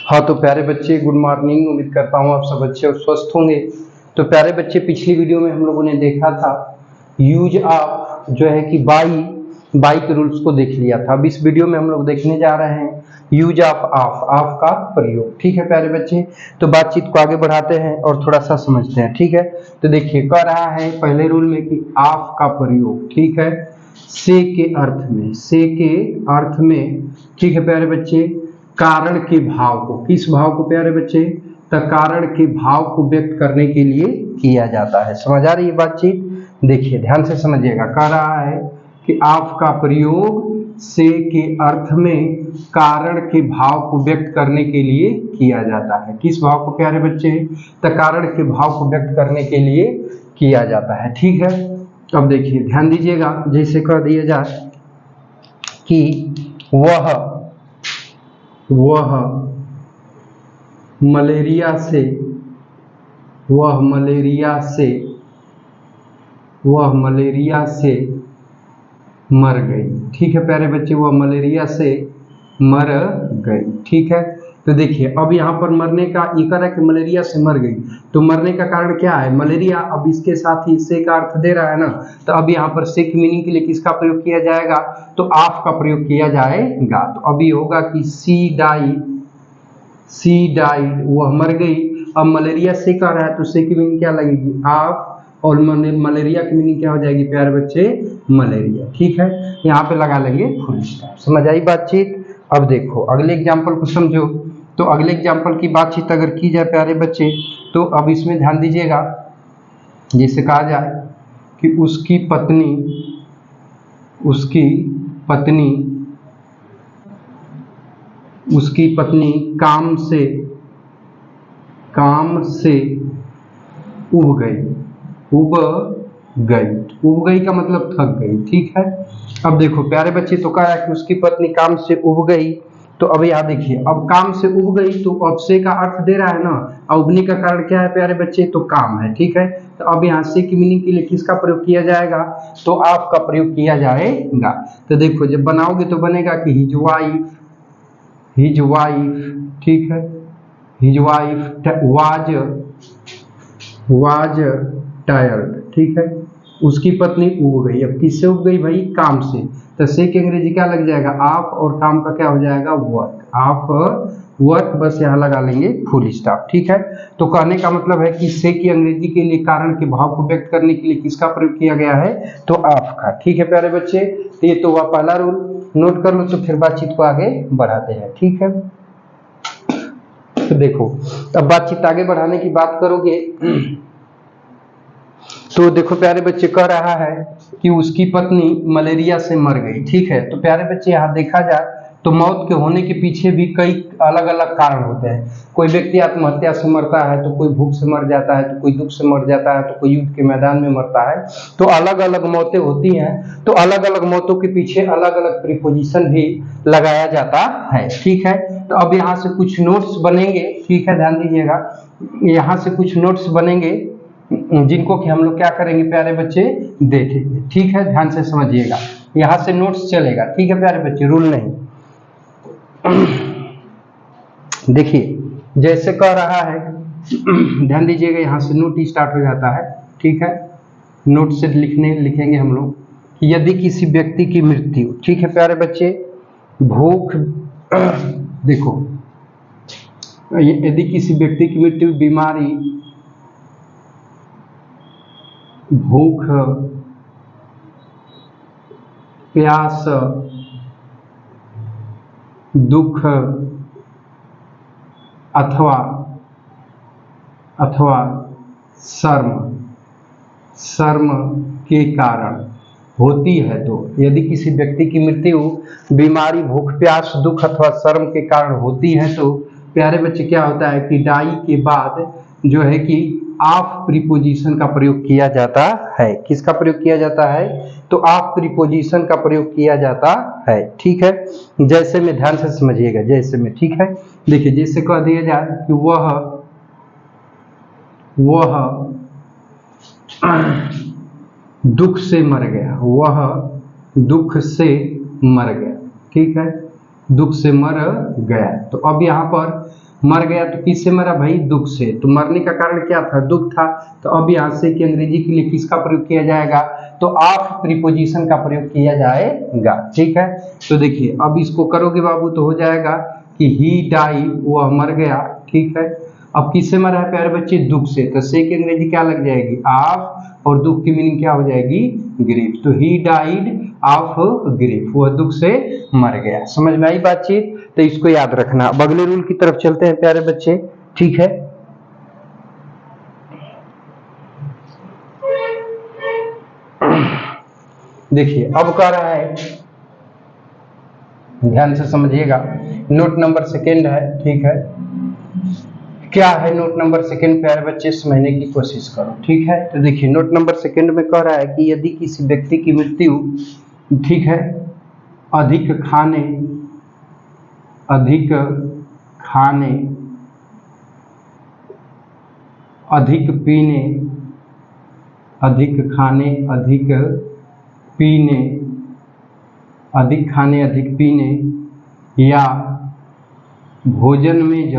हाँ तो प्यारे बच्चे, गुड मॉर्निंग। उम्मीद करता हूँ आप सब अच्छे और स्वस्थ होंगे। तो प्यारे बच्चे, पिछली वीडियो में हम लोगों ने देखा था यूज ऑफ जो है कि बाई के रूल्स को देख लिया था। अब इस वीडियो में हम लोग देखने जा रहे हैं यूज ऑफ ऑफ का प्रयोग। ठीक है प्यारे बच्चे, तो बातचीत को आगे बढ़ाते हैं और थोड़ा सा समझते हैं। ठीक है, तो देखिए कह रहा है पहले रूल में कि ऑफ का प्रयोग, ठीक है, से के अर्थ में, ठीक है प्यारे बच्चे, कारण के भाव को, किस भाव को प्यारे बच्चे, तो कारण के भाव को व्यक्त करने के लिए किया जाता है। समझ आ रही है बातचीत? देखिए ध्यान से समझिएगा। कह रहा है कि ऑफ का प्रयोग से के अर्थ में कारण के भाव को व्यक्त करने के लिए किया जाता है। किस भाव को प्यारे बच्चे? तो कारण के भाव को व्यक्त करने के लिए किया जाता है। ठीक है, अब देखिए ध्यान दीजिएगा। जैसे कह दिया जाए कि वह मलेरिया से मर गई। ठीक है प्यारे बच्चे, वह मलेरिया से मर गई। ठीक है, तो देखिए अब यहाँ पर मरने का ये कह रहा है कि मलेरिया से मर गई, तो मरने का कारण क्या है? मलेरिया। अब इसके साथ ही से का अर्थ दे रहा है ना, तो अब यहाँ पर से की मीनिंग के लिए किसका प्रयोग किया जाएगा? तो ऑफ का प्रयोग किया जाएगा। तो अभी होगा कि सी डाइड, वह मर गई। अब मलेरिया से कह रहा है तो से की मीनिंग क्या लगेगी? ऑफ, और मलेरिया की मीनिंग क्या हो जाएगी प्यारे बच्चे? मलेरिया। ठीक है, यहाँ पे लगा लेंगे फुल स्टॉप। समझ आई बातचीत? अब देखो अगले एग्जाम्पल को समझो। तो अगले एग्जाम्पल की बातचीत अगर की जाए प्यारे बच्चे, तो अब इसमें ध्यान दीजिएगा। जैसे कहा जाए कि उसकी पत्नी काम से उब गई का मतलब थक गई। ठीक है, अब देखो प्यारे बच्चे, तो कहा है कि उसकी पत्नी काम से उब गई। तो अब यहाँ देखिए, अब काम से उब गई तो अब से का अर्थ दे रहा है ना, और उबने का कारण क्या है प्यारे बच्चे? तो काम है। ठीक है, तो अब यहाँ से की मीनिंग के लिए किसका प्रयोग किया जाएगा? तो ऑफ का प्रयोग किया जाएगा। तो देखो जब बनाओगे तो बनेगा कि हिज वाइफ, ठीक है, हिज वाइफ वाज टायर्ड। ठीक है, उसकी पत्नी उब गई। अब किससे उब गई भाई? काम से। तो से की अंग्रेजी क्या लग जाएगा? ऑफ, और काम का क्या हो जाएगा? वर्क। ऑफ वर्क, बस यहाँ लगा लेंगे फुल स्टॉप। ठीक है, तो कहने का मतलब है कि से की अंग्रेजी के लिए कारण के भाव को व्यक्त करने के लिए किसका प्रयोग किया गया है? तो ऑफ का। ठीक है प्यारे बच्चे, तो ये तो हुआ पहला रूल, नोट कर लो। तो फिर बातचीत को आगे बढ़ाते हैं। ठीक है, तो देखो अब बातचीत आगे बढ़ाने की बात करोगे तो देखो प्यारे बच्चे, कह रहा है कि उसकी पत्नी मलेरिया से मर गई। ठीक है, तो प्यारे बच्चे यहाँ देखा जाए तो मौत के होने के पीछे भी कई अलग अलग कारण होते हैं। कोई व्यक्ति आत्महत्या से मरता है, तो कोई भूख से मर जाता है, तो कोई दुख से मर जाता है, तो कोई युद्ध के मैदान में मरता है। तो अलग अलग मौतें होती हैं, तो अलग अलग मौतों के पीछे अलग अलग प्रीपोजिशन भी लगाया जाता है। ठीक है, तो अब यहाँ से कुछ नोट्स बनेंगे। ठीक है, ध्यान दीजिएगा, यहाँ से कुछ नोट्स बनेंगे जिनको कि हम लोग क्या करेंगे प्यारे बच्चे? देखेंगे। ठीक है, ध्यान से समझिएगा, यहाँ से नोट्स चलेगा। ठीक है प्यारे बच्चे, रूल नहीं। देखिए जैसे कह रहा है, ध्यान दीजिएगा, यहाँ से नोट स्टार्ट हो जाता है। ठीक है, नोट से लिखेंगे हम लोग कि यदि किसी व्यक्ति की मृत्यु, ठीक है प्यारे बच्चे, भूख देखो, यदि किसी व्यक्ति की मृत्यु बीमारी, भूख, प्यास, दुख अथवा शर्म के कारण होती है। तो यदि किसी व्यक्ति की मृत्यु बीमारी, भूख, प्यास, दुख अथवा शर्म के कारण होती है, तो प्यारे बच्चे क्या होता है कि डाई के बाद जो है कि ऑफ प्रीपोजिशन का प्रयोग किया जाता है। किसका प्रयोग किया जाता है? तो ऑफ प्रीपोजिशन का प्रयोग किया जाता है। ठीक है, जैसे में ध्यान से समझिएगा, जैसे में। ठीक है, देखिए जैसे कह दिया जाए कि वह दुख से मर गया, वह दुख से मर गया। ठीक है, दुख से मर गया। तो अब यहाँ पर मर गया तो किससे मरा भाई? दुख से। तो मरने का कारण क्या था? दुख था। तो अब यहाँ से कि अंग्रेजी के लिए किसका प्रयोग किया जाएगा? तो ऑफ प्रीपोजिशन का प्रयोग किया जाएगा। ठीक है, तो देखिए अब इसको करोगे बाबू तो हो जाएगा कि ही डाइड, वह मर गया। ठीक है, अब किससे मरा है प्यारे बच्चे? दुख से। तो से की अंग्रेजी क्या लग जाएगी? ऑफ, और दुख की मीनिंग क्या हो जाएगी? ग्रीफ। तो ही डाइड ऑफ ग्रीफ, वह दुख से मर गया। समझ में आई बातचीत? तो इसको याद रखना। अब अगले रूल की तरफ चलते हैं प्यारे बच्चे। ठीक है, देखिए अब कह रहा है, ध्यान से समझिएगा, नोट नंबर सेकंड है। ठीक है, क्या है नोट नंबर सेकंड प्यारे बच्चे? समझने की कोशिश करो। ठीक है, तो देखिए नोट नंबर सेकंड में कह रहा है कि यदि किसी व्यक्ति की मृत्यु, ठीक है, अधिक खाने, अधिक पीने, अधिक खाने अधिक पीने या भोजन में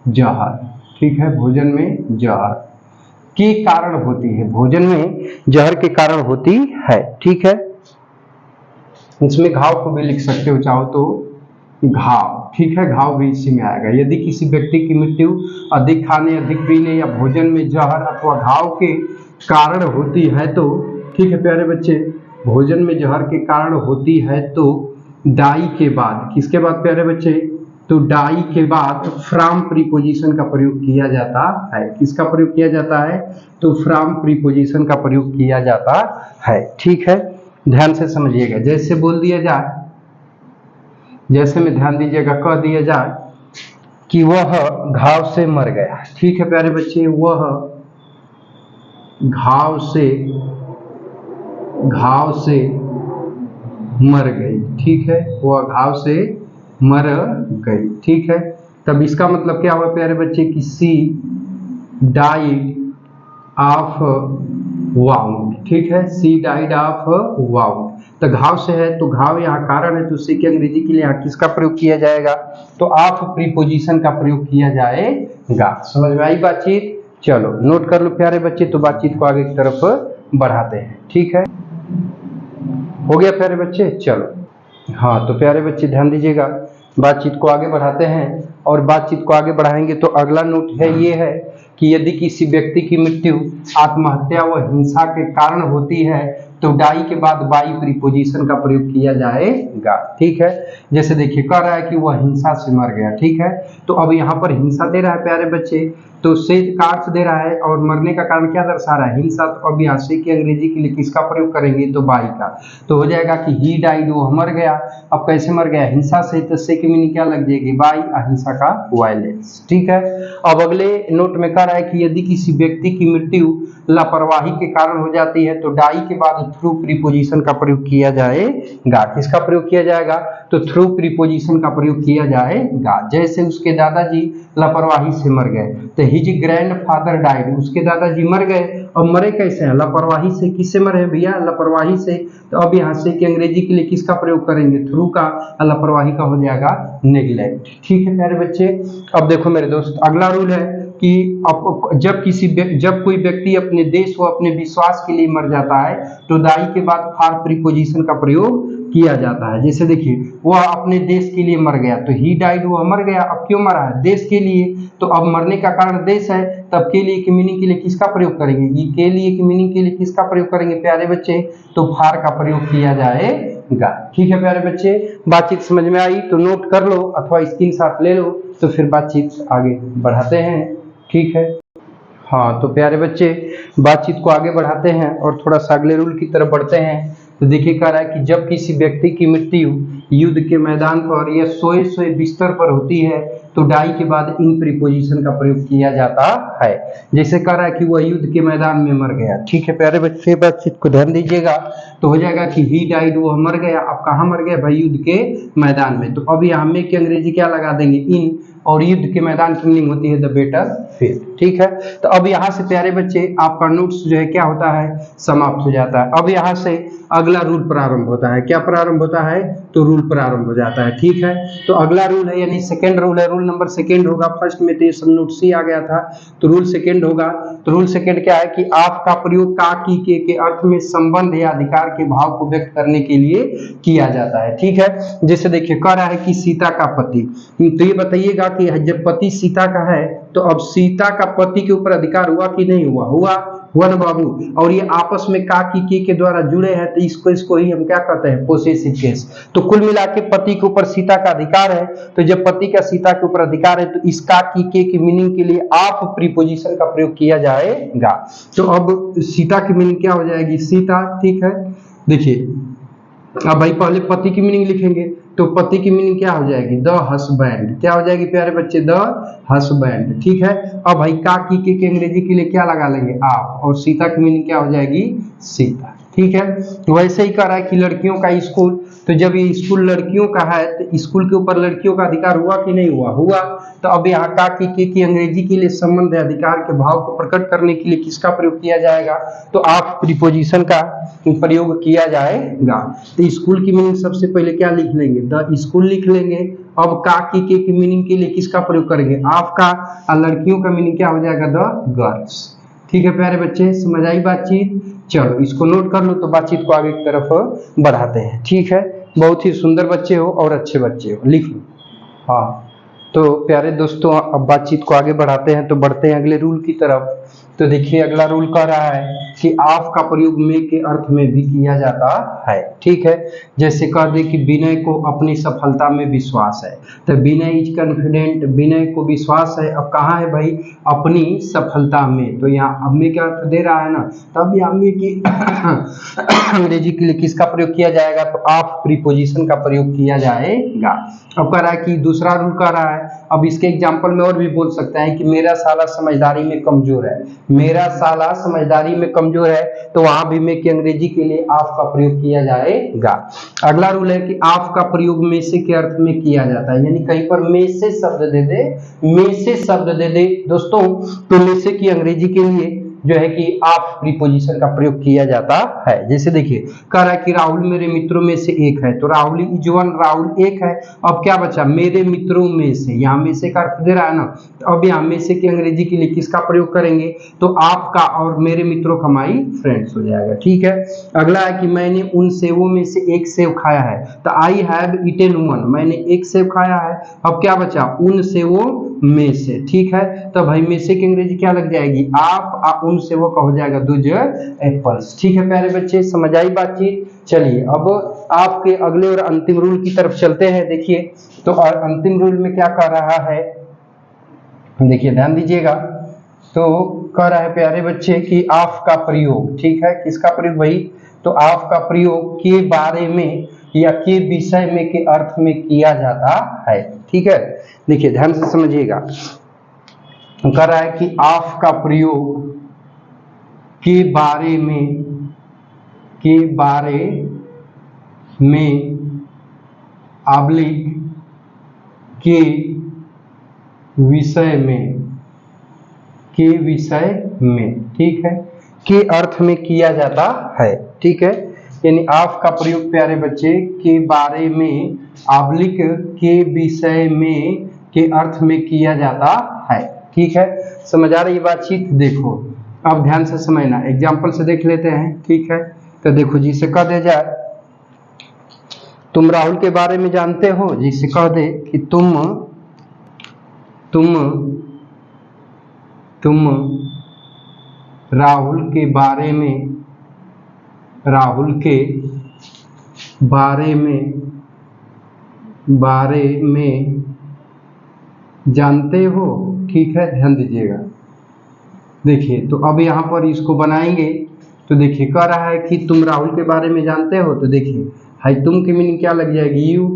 जहर, ठीक है, भोजन में जहर के कारण होती है, भोजन में जहर के कारण होती है। ठीक है, इसमें घाव को भी लिख सकते हो चाहो तो, घाव। ठीक है, घाव भी इसी में आएगा। यदि किसी व्यक्ति की मृत्यु अधिक खाने, अधिक पीने या भोजन में जहर अथवा घाव के कारण होती है तो, ठीक है प्यारे बच्चे, भोजन में जहर के कारण होती है तो डाई के बाद, किसके बाद प्यारे बच्चे? तो डाई के बाद फ्रॉम प्रीपोजिशन का प्रयोग किया जाता है। किसका प्रयोग किया जाता है? तो फ्रॉम प्रीपोजिशन का प्रयोग किया जाता है। ठीक है, ध्यान से समझिएगा। जैसे बोल दिया जाए, जैसे में ध्यान दीजिएगा, कह दिया जाए कि वह घाव से मर गया। ठीक है प्यारे बच्चे, वह घाव से मर गई। ठीक है, वह घाव से मर गई। ठीक है, तब इसका मतलब क्या हुआ प्यारे बच्चे? कि सी डाइड ऑफ वाउंड। ठीक है, सी डाइड ऑफ वाउंड। तो घाव से है तो घाव यहाँ कारण है, तो सी की अंग्रेजी के लिए यहाँ किसका प्रयोग किया जाएगा? तो ऑफ प्रीपोजिशन का प्रयोग किया जाएगा। समझ में आई बातचीत? चलो नोट कर लो प्यारे बच्चे, तो बातचीत को आगे की तरफ बढ़ाते हैं। ठीक है, हो गया प्यारे बच्चे? चलो हाँ, तो प्यारे बच्चे ध्यान दीजिएगा, बातचीत को आगे बढ़ाते हैं। और बातचीत को आगे बढ़ाएंगे तो अगला नोट है ये है कि यदि किसी व्यक्ति की मृत्यु आत्महत्या व हिंसा के कारण होती है तो डाई के बाद बाई प्रीपोजिशन का प्रयोग किया जाएगा। ठीक है, जैसे देखिए कह रहा है कि वह हिंसा से मर गया। ठीक है, तो अब यहाँ पर हिंसा दे रहा है प्यारे बच्चे, तो से का अर्थ दे रहा है और मरने का कारण क्या दर्शा रहा है? हिंसा। तो अब यहाँ से की अंग्रेजी के लिए किसका प्रयोग करेंगे? तो बाई का। तो हो जाएगा कि ही डाइड, वो मर गया। अब कैसे मर गया? हिंसा से। तो से की मीनिंग क्या लग जाएगी? बाई, अहिंसा का वायलेंस। ठीक है, अब अगले नोट में कह रहा है कि यदि किसी व्यक्ति की मृत्यु लापरवाही के कारण हो जाती है तो डाई के बाद थ्रू प्रीपोजिशन का प्रयोग किया जाएगा। किसका प्रयोग किया जाएगा? तो थ्रू प्रीपोजिशन का प्रयोग किया जाएगा। जैसे उसके दादाजी लापरवाही से मर गए, तो हिज ग्रैंडफादर डाइड, उसके दादाजी मर गए। और मरे कैसे हैं? लापरवाही से। किससे मरे हैं भैया? लापरवाही से। तो अब यहाँ से कि अंग्रेजी के लिए किसका प्रयोग करेंगे? थ्रू का। लापरवाही का हो जाएगा नेग्लेक्ट। ठीक है प्यारे बच्चे, अब देखो मेरे दोस्त, अगला रूल है कि जब कोई व्यक्ति अपने देश व अपने विश्वास के लिए मर जाता है तो दाई के बाद फॉर प्रीपोजिशन का प्रयोग किया जाता है। जैसे देखिए वह अपने देश के लिए मर गया, तो ही डाइड, वह मर गया। अब क्यों मरा है? देश के लिए। तो अब मरने का कारण देश है, तब के लिए की मीनिंग के लिए किसका प्रयोग करेंगे? ये के लिए की मीनिंग के लिए किसका प्रयोग करेंगे प्यारे बच्चे? तो फॉर का प्रयोग किया जाएगा। ठीक है प्यारे बच्चे, बातचीत समझ में आई तो नोट कर लो अथवा स्क्रीनशॉट ले लो, तो फिर बातचीत आगे बढ़ाते हैं। ठीक है, हाँ तो प्यारे बच्चे बातचीत को आगे बढ़ाते हैं और थोड़ा सा अगले रूल की तरफ बढ़ते हैं। तो देखिए कह रहा है कि जब किसी व्यक्ति की मृत्यु युद्ध के मैदान पर या सोए बिस्तर पर होती है तो डाई के बाद इन प्रीपोजिशन का प्रयोग किया जाता है। जैसे कह रहा है कि वह युद्ध के मैदान में मर गया। ठीक है प्यारे बच्चे, बातचीत को ध्यान दीजिएगा, तो हो जाएगा कि ही डाइड, वह मर गया। अब कहाँ मर गया भाई? युद्ध के मैदान में। तो अब यहाँ में की अंग्रेजी क्या लगा देंगे? इन, और युद्ध के मैदान की मीनिंग होती है द बैटलफील्ड। ठीक है, तो अब यहाँ से प्यारे बच्चे आपका नोट्स जो है क्या होता है? समाप्त हो जाता है। अब यहाँ से अगला रूल प्रारंभ होता है। क्या प्रारंभ होता है? तो रूल रूल प्रारंभ हो जाता है। ठीक है, तो अगला रूल है यानी सेकेंड रूल है, रूल नंबर सेकेंड होगा। फर्स्ट में तो ये सब नोट सी आ गया था, तो रूल सेकेंड होगा। तो रूल सेकेंड क्या है कि आप का प्रयोग का की के अर्थ में संबंध या अधिकार के भाव को व्यक्त करने के लिए किया जाता है। ठीक है, जैसे देखिए कह रहा है कि सीता का पति, तो ये बताइएगा कि जब पति सीता का है तो अब सीता का पति के ऊपर अधिकार हुआ कि नहीं हुआ? हुआ ना बाबू। और ये आपस में का की के द्वारा जुड़े हैं, तो इसको ही हम क्या कहते हैं? Possessive case. तो कुल मिला के पति के ऊपर सीता का अधिकार है, तो जब पति का सीता के ऊपर अधिकार है तो इस का की मीनिंग के लिए आप प्रीपोजिशन का प्रयोग किया जाएगा। तो अब सीता की मीनिंग क्या हो जाएगी? सीता। ठीक है, देखिए अब भाई पहले पति की मीनिंग लिखेंगे, तो पति की मीनिंग क्या हो जाएगी? The husband. क्या हो जाएगी प्यारे बच्चे? The husband. ठीक है, अब भाई का की के अंग्रेजी के लिए क्या लगा लेंगे? आप। और सीता की मीनिंग क्या हो जाएगी? सीता। ठीक है, वैसे ही कह रहा है कि लड़कियों का स्कूल, तो जब ये स्कूल लड़कियों का है तो स्कूल के ऊपर लड़कियों का अधिकार हुआ कि नहीं हुआ? हुआ। तो अब यहाँ का की अंग्रेजी के लिए संबंध अधिकार के भाव को प्रकट करने के लिए किसका प्रयोग किया जाएगा? तो आप प्रीपोजिशन का प्रयोग किया जाएगा। तो स्कूल की मीनिंग सबसे पहले क्या लिख लेंगे? द स्कूल लिख लेंगे। अब का की मीनिंग के लिए किसका प्रयोग करेंगे? आपका। और लड़कियों का मीनिंग क्या हो जाएगा? The girls. ठीक है प्यारे बच्चे, समझ आई बातचीत? चलो इसको नोट कर लो, तो बातचीत को आगे की तरफ बढ़ाते हैं। ठीक है, बहुत ही सुंदर बच्चे हो और अच्छे बच्चे हो, लिख लो। हाँ, तो प्यारे दोस्तों अब बातचीत को आगे बढ़ाते हैं, तो बढ़ते हैं अगले रूल की तरफ। तो देखिए अगला रूल कह रहा है कि आप का प्रयोग में के अर्थ में भी किया जाता है। ठीक है, जैसे कह दे कि विनय को अपनी सफलता में विश्वास है, तो विनय इज कॉन्फिडेंट, विनय को विश्वास है। अब कहाँ है भाई? अपनी सफलता में। तो यहाँ अब में क्या अर्थ दे रहा है ना, तब यहाँ में कि अंग्रेजी के लिए किसका प्रयोग किया जाएगा? तो आप प्रीपोजिशन का प्रयोग किया जाएगा। अब कह रहा है कि दूसरा रूल कह रहा है, अब इसके एग्जाम्पल में और भी बोल सकते हैं कि मेरा साला समझदारी में कमजोर है, मेरा साला समझदारी में कमजोर है, तो वहां भी में की अंग्रेजी के लिए आप का प्रयोग किया जाएगा। अगला रूल है कि आप का प्रयोग में से के अर्थ में किया जाता है, यानी कहीं पर में से शब्द दे दे, में से शब्द दे दे दोस्तों, तो में से की अंग्रेजी के लिए जो है कि आप प्रीपोजिशन का प्रयोग किया जाता है। जैसे देखिए कह रहा है कि राहुल मेरे मित्रों में से एक है, तो राहुल इज वन, राहुल एक है। अब क्या बचा? मेरे मित्रों में से, यहाँ में से का अर्थ दे रहा है ना, तो अब यहाँ में से की अंग्रेजी के लिए किसका प्रयोग करेंगे? तो आपका, और मेरे मित्रों का माई फ्रेंड्स हो जाएगा। ठीक है, अगला है कि मैंने उन सेवों में से एक सेव खाया है, तो आई हैव ईटेन वन, मैंने एक सेव खाया है। अब क्या बचा? उन सेवों में से। ठीक है, तो भाई में से की अंग्रेजी क्या लग जाएगी? आप। उन सेवों का हो जाएगा दूज एप्पल्स। ठीक है प्यारे बच्चे, समझ आई बातचीत? चलिए अब आपके अगले और अंतिम रूल की तरफ चलते हैं। देखिए तो अंतिम रूल में क्या कह रहा है, देखिए ध्यान दीजिएगा। तो कह रहा है प्यारे बच्चे कि आप का प्रयोग, ठीक है, किसका प्रयोग भाई? तो आप का प्रयोग के बारे में या के विषय में के अर्थ में किया जाता है। ठीक है, देखिए ध्यान से समझिएगा। कह रहा है कि आप का प्रयोग के बारे में आब्लिक के विषय में, ठीक है, के अर्थ में किया जाता है। ठीक है, यानी आप का प्रयोग प्यारे बच्चे के बारे में आब्लिक के विषय में के अर्थ में किया जाता है। ठीक है, समझ आ रही बातचीत? देखो अब ध्यान से समझना, एग्जाम्पल से देख लेते हैं। ठीक है, तो देखो जिसे कह दे जाए तुम राहुल के बारे में जानते हो, जिसे कह दे कि तुम राहुल के बारे में जानते हो। ठीक है, ध्यान दीजिएगा। देखिए तो अब यहाँ पर इसको बनाएंगे, तो देखिए कह रहा है कि तुम राहुल के बारे में जानते हो, तो देखिए हाई तुम की मीनिंग क्या लग जाएगी? यू।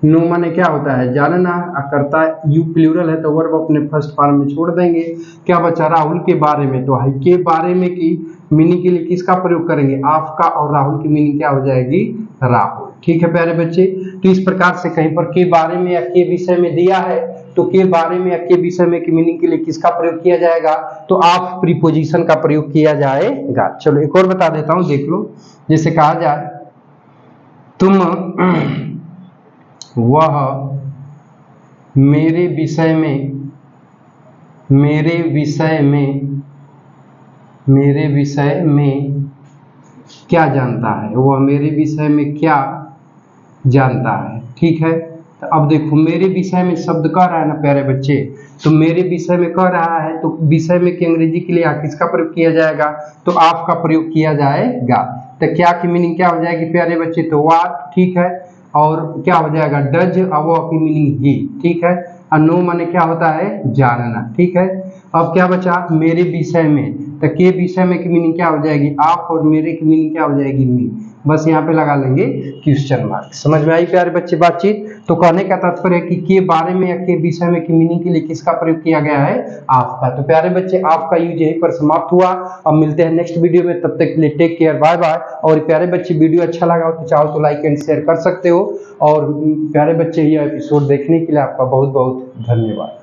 नो माने क्या होता है? जानना। करता यू प्लूरल है तो वर्ब अपने फर्स्ट फॉर्म में छोड़ देंगे। क्या बचा? राहुल के बारे में, तो हाई के बारे में की मीनिंग के लिए किसका प्रयोग करेंगे? आपका। और राहुल की मीनिंग क्या हो जाएगी? राहुल। ठीक है प्यारे बच्चे, तो इस प्रकार से कहीं पर के बारे में या के विषय में दिया है, तो के बारे में या के विषय में की मीनिंग के लिए किसका प्रयोग किया जाएगा? तो आप प्रीपोजिशन का प्रयोग किया जाएगा। चलो एक और बता देता हूं, देख लो। जैसे कहा जाए वह मेरे विषय में क्या जानता है, वह मेरे विषय में क्या जानता है। ठीक है, तो अब देखो मेरे विषय में शब्द कह रहा है ना प्यारे बच्चे, तो मेरे विषय में कह रहा है तो विषय में की अंग्रेजी के लिए किसका प्रयोग किया जाएगा, तो ऑफ का प्रयोग किया जाएगा। तो क्या की मीनिंग क्या हो जाएगी प्यारे बच्चे, तो व्हाट। ठीक है, और क्या हो जाएगा डज, अब वो की मीनिंग ही। ठीक है, और नो माने क्या होता है जानना। ठीक है, अब क्या बचा मेरे विषय में, तो के विषय में की मीनिंग क्या हो जाएगी आप, और मेरे की मीनिंग क्या हो जाएगी मी। बस यहाँ पे लगा लेंगे क्वेश्चन मार्क। समझ में आई प्यारे बच्चे बातचीत। तो कहने का तात्पर्य है कि के बारे में या के विषय में की मीनिंग के लिए किसका प्रयोग किया गया है, आपका। तो प्यारे बच्चे आपका यूज यहीं पर समाप्त हुआ। अब मिलते हैं नेक्स्ट वीडियो में, तब तक के लिए टेक केयर, बाय बाय। और प्यारे बच्चे वीडियो अच्छा लगा हो तो चाहो तो लाइक एंड शेयर कर सकते हो। और प्यारे बच्चे ये एपिसोड देखने के लिए आपका बहुत बहुत धन्यवाद।